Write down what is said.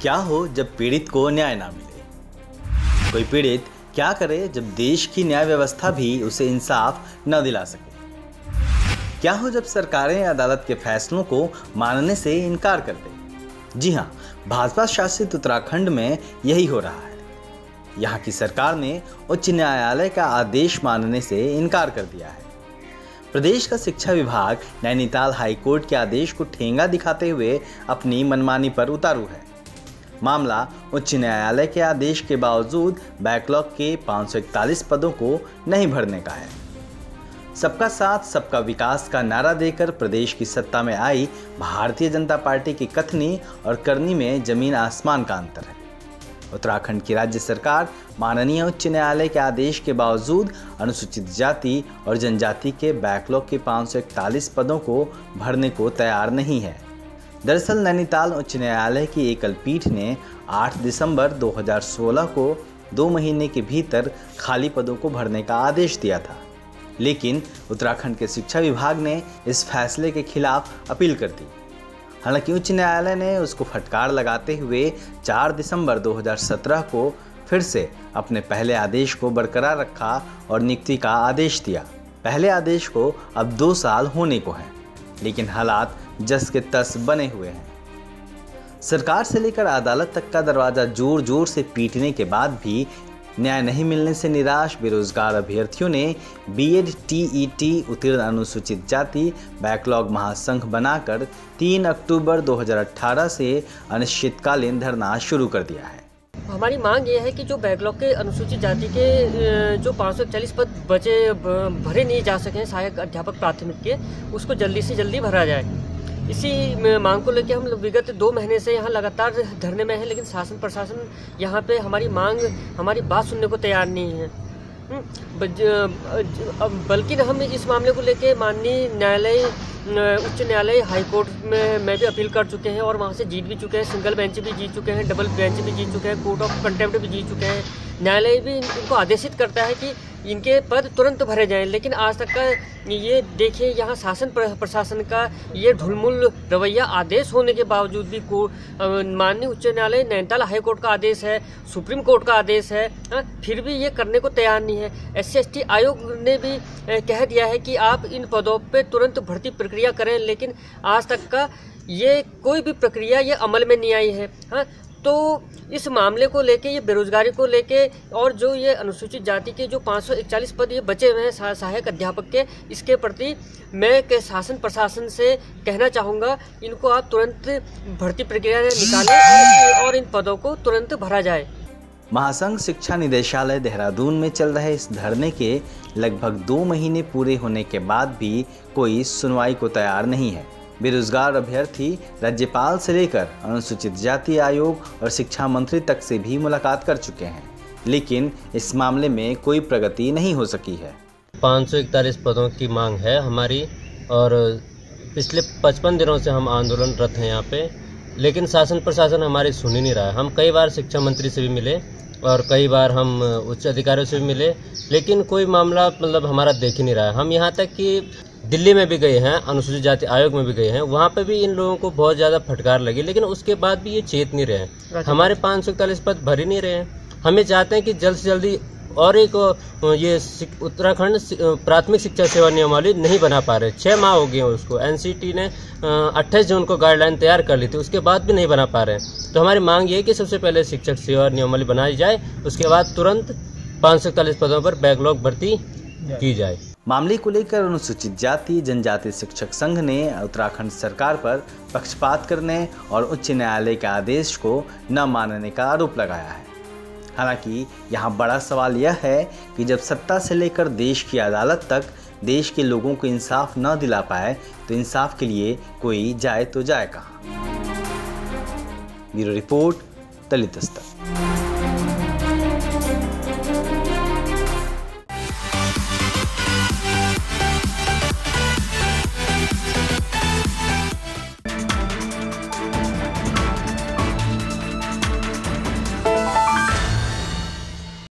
क्या हो जब पीड़ित को न्याय ना मिले? कोई पीड़ित क्या करे जब देश की न्याय व्यवस्था भी उसे इंसाफ न दिला सके? क्या हो जब सरकारें अदालत के फैसलों को मानने से इनकार कर दे? जी हाँ, भाजपा शासित उत्तराखंड में यही हो रहा है। यहाँ की सरकार ने उच्च न्यायालय का आदेश मानने से इनकार कर दिया है। प्रदेश का शिक्षा विभाग नैनीताल हाईकोर्ट के आदेश को ठेंगा दिखाते हुए अपनी मनमानी पर उतारू है। मामला उच्च न्यायालय के आदेश के बावजूद बैकलॉग के 541 पदों को नहीं भरने का है। सबका साथ सबका विकास का नारा देकर प्रदेश की सत्ता में आई भारतीय जनता पार्टी की कथनी और करनी में जमीन आसमान का अंतर है। उत्तराखंड की राज्य सरकार माननीय उच्च न्यायालय के आदेश के बावजूद अनुसूचित जाति और जनजाति के बैकलॉग के 541 पदों को भरने को तैयार नहीं है। दरअसल नैनीताल उच्च न्यायालय की एकल पीठ ने 8 दिसंबर 2016 को 2 महीने के भीतर खाली पदों को भरने का आदेश दिया था, लेकिन उत्तराखंड के शिक्षा विभाग ने इस फैसले के खिलाफ अपील कर दी। हालांकि उच्च न्यायालय ने उसको फटकार लगाते हुए 4 दिसंबर 2017 को फिर से अपने पहले आदेश को बरकरार रखा और नियुक्ति का आदेश दिया। पहले आदेश को अब 2 साल होने को हैं, लेकिन हालात जस के तस बने हुए हैं। सरकार से लेकर अदालत तक का दरवाजा जोर जोर से पीटने के बाद भी न्याय नहीं मिलने से निराश बेरोजगार अभ्यर्थियों ने बीएड टीईटी उत्तीर्ण अनुसूचित जाति बैकलॉग महासंघ बनाकर 3 अक्टूबर 2018 से अनिश्चितकालीन धरना शुरू कर दिया है। हमारी मांग ये है कि जो बैकलॉग के अनुसूचित जाति के जो 541 पद बचे भरे नहीं जा सके सहायक अध्यापक प्राथमिक के, उसको जल्दी से जल्दी भरा जाए। इसी मांग को लेकर हम विगत 2 महीने से यहाँ लगातार धरने में हैं, लेकिन शासन प्रशासन यहाँ पे हमारी बात सुनने को तैयार नहीं है। बल्कि हम इस मामले को लेकर माननीय न्यायालय उच्च न्यायालय हाईकोर्ट में भी अपील कर चुके हैं और वहाँ से जीत भी चुके हैं। सिंगल बेंच भी जीत चुके हैं, डबल बेंच भी जीत चुके हैं, कोर्ट ऑफ कंटेम्प्ट भी जीत चुके हैं। न्यायालय भी इनको आदेशित करता है कि इनके पद तुरंत भरे जाएं, लेकिन आज तक का ये देखिए यहाँ शासन प्रशासन का ये ढुलमुल रवैया आदेश होने के बावजूद भी माननीय उच्च न्यायालय नैनीताल हाई कोर्ट का आदेश है, सुप्रीम कोर्ट का आदेश है, फिर भी ये करने को तैयार नहीं है। SC/ST आयोग ने भी कह दिया है कि आप इन पदों पे तुरंत भर्ती प्रक्रिया करें, लेकिन आज तक का ये कोई भी प्रक्रिया ये अमल में नहीं आई है। तो इस मामले को लेके, ये बेरोजगारी को लेके और जो ये अनुसूचित जाति के जो 541 पद ये बचे हुए हैं सहायक अध्यापक के, इसके प्रति मैं के शासन प्रशासन से कहना चाहूँगा, इनको आप तुरंत भर्ती प्रक्रिया निकालें और इन पदों को तुरंत भरा जाए। महासंघ शिक्षा निदेशालय देहरादून में चल रहे इस धरने के लगभग 2 महीने पूरे होने के बाद भी कोई सुनवाई को तैयार नहीं है। बेरोजगार अभ्यर्थी राज्यपाल से लेकर अनुसूचित जाति आयोग और शिक्षा मंत्री तक से भी मुलाकात कर चुके हैं, लेकिन इस मामले में कोई प्रगति नहीं हो सकी है। 541 पदों की मांग है हमारी और पिछले 55 दिनों से हम आंदोलनरत हैं यहाँ पे, लेकिन शासन प्रशासन हमारी सुन ही नहीं रहा है। हम कई बार शिक्षा मंत्री से भी मिले और कई बार हम उच्च अधिकारियों से भी मिले, लेकिन कोई मामला हमारा देख ही नहीं रहा है। हम यहाँ तक कि दिल्ली में भी गए हैं, अनुसूचित जाति आयोग में भी गए हैं, वहाँ पे भी इन लोगों को बहुत ज़्यादा फटकार लगी, लेकिन उसके बाद भी ये चेत नहीं रहे। हमारे 541 पद भर ही नहीं रहे हैं। हमें चाहते हैं कि जल्द से जल्दी और एक ये उत्तराखंड प्राथमिक शिक्षा सेवा नियमावली नहीं बना पा रहे। 6 माह हो गए उसको। NCT ने 28 जून को गाइडलाइन तैयार कर ली थी, उसके बाद भी नहीं बना पा रहे हैं। तो हमारी मांग ये है कि सबसे पहले शिक्षक सेवा नियमावली बनाई जाए, उसके बाद तुरंत 541 पदों पर बैकलॉग भर्ती की जाए। मामले को लेकर अनुसूचित जाति जनजाति शिक्षक संघ ने उत्तराखंड सरकार पर पक्षपात करने और उच्च न्यायालय के आदेश को न मानने का आरोप लगाया है। हालांकि यहाँ बड़ा सवाल यह है कि जब सत्ता से लेकर देश की अदालत तक देश के लोगों को इंसाफ न दिला पाए तो इंसाफ के लिए कोई जाए तो जाए कहाँ। ब्यूरो रिपोर्ट, दलित दस्तक।